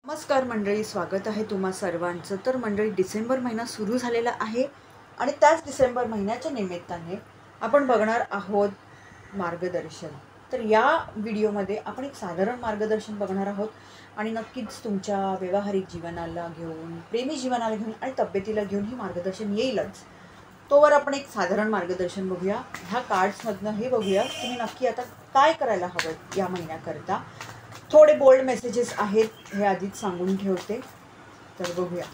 नमस्कार मंडळी, स्वागत आहे तुम्हा सर्वांचं. तर मंडळी, डिसेंबर महिना सुरू झालेला आहे आणि त्याच डिसेंबर महिन्याच्या निमित्ताने आपण बघणार आहोत मार्गदर्शन. तर या व्हिडिओमध्ये आपण एक साधारण मार्गदर्शन बघणार आहोत आणि नक्कीच तुमच्या व्यावहारिक जीवनाला घेऊन, प्रेमी जीवनाला घेऊन आणि तब्येतीला घेऊन ही मार्गदर्शन येईलच. तोवर आपण एक साधारण मार्गदर्शन बघूया. ह्या कार्ड्समधनं हे बघूया तुम्ही नक्की आता काय करायला हवं या महिन्याकरता. थोडे बोल्ड मेसेजेस आहेत, हे आधीच सांगून ठेवते. तर बघूया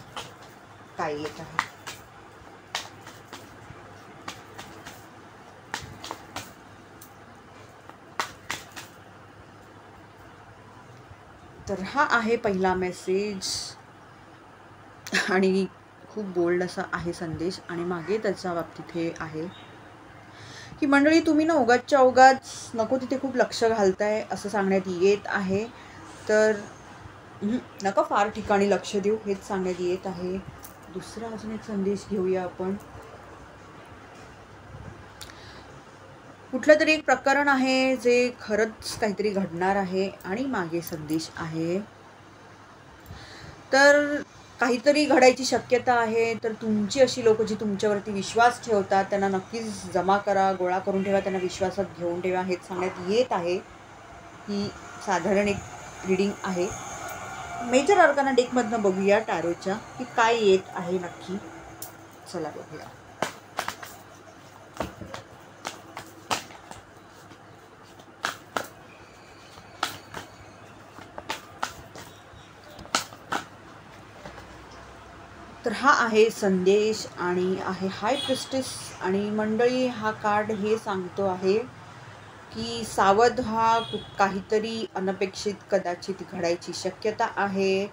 काय येत आहे. तर हा आहे पहिला मेसेज आणि खूप बोल्ड असा आहे संदेश आणि मागे त्याच्या बाबतीत हे आहे की मंडळी, तुम्ही ना उगाचच्या उगाच नको तिथे खूप लक्ष घालताय असं सांगण्यात येत आहे. तर नका फार ठिकाणी लक्ष देऊ हेच सांगण्यात येत आहे. दुसरा अजून एक संदेश घेऊया आपण. कुठलं तरी एक प्रकरण आहे जे खरंच काहीतरी घडणार आहे आणि मागे संदेश आहे. तर काहीतरी घडायची शक्यता आहे. तर तुमची अशी लोक जी तुमच्यावरती विश्वास ठेवतात त्यांना नक्कीच जमा करा, गोळा करून ठेवा, त्यांना विश्वासात घेऊन ठेवा हेच सांगण्यात येत आहे. ही साधारण एक रीडिंग आहे. मेजर आर्काना डेकमधनं बघूया टॅरोच्या की काय येत आहे नक्की. चला बघूया. तर हा आहे संदेश आणि आहे हाय प्रिस्टेस. आणि मंडळी, हा कार्ड हे सांगतो आहे की सावध व्हा, काहीतरी अनपेक्षित कदाचित घडायची शक्यता आहे.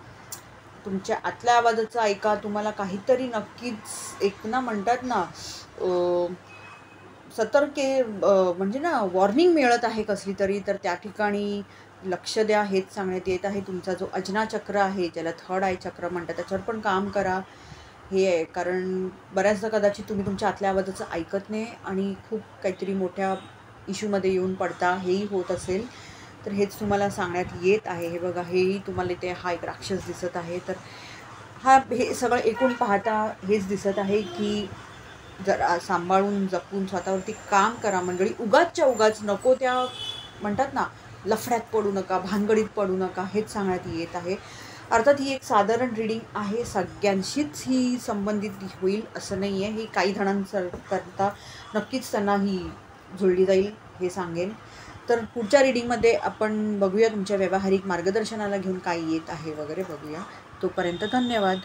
तुमच्या आतल्या आवाजाचा ऐका. तुम्हाला काहीतरी नक्कीच एक ना म्हणतात ना म्हणजे ना वॉर्निंग मिळत आहे कसली तरी. तर त्या ठिकाणी लक्ष द्या हेच सांगण्यात येत आहे. तुमचा जो अजना चक्र आहे, ज्याला थर्ड आय चक्र म्हणतात, त्याच्यावर पण काम करा हे आहे. कारण बऱ्याचदा कदाचित तुम्ही तुमच्या आतल्या आवाजाचं ऐकत नाही आणि खूप काहीतरी मोठ्या इश्यूमध्ये येऊन पडता, हेही होत असेल. तर हेच तुम्हाला सांगण्यात येत आहे. हे बघा, हेही तुम्हाला इथे हा एक राक्षस दिसत आहे. तर हे सगळं एकूण पाहता हेच दिसत आहे की जरा सांभाळून जपून स्वतःवरती काम करा मंडळी. उगाचच्या उगाच नको त्या म्हणतात ना लफड्यात पडू नका, भानगडीत पडू नका हेच सांगण्यात येत आहे. अर्थात ही एक साधारण रीडिंग आहे, सगळ्यांशीच ही संबंधित होईल असं नाही आहे. ही काही जणांकरता नक्कीच त्यांना ही जुळली जाईल हे सांगेन. तर पुढच्या रीडिंगमध्ये आपण बघूया तुमच्या व्यावहारिक मार्गदर्शनाला घेऊन काय येत आहे वगैरे बघूया. तोपर्यंत धन्यवाद.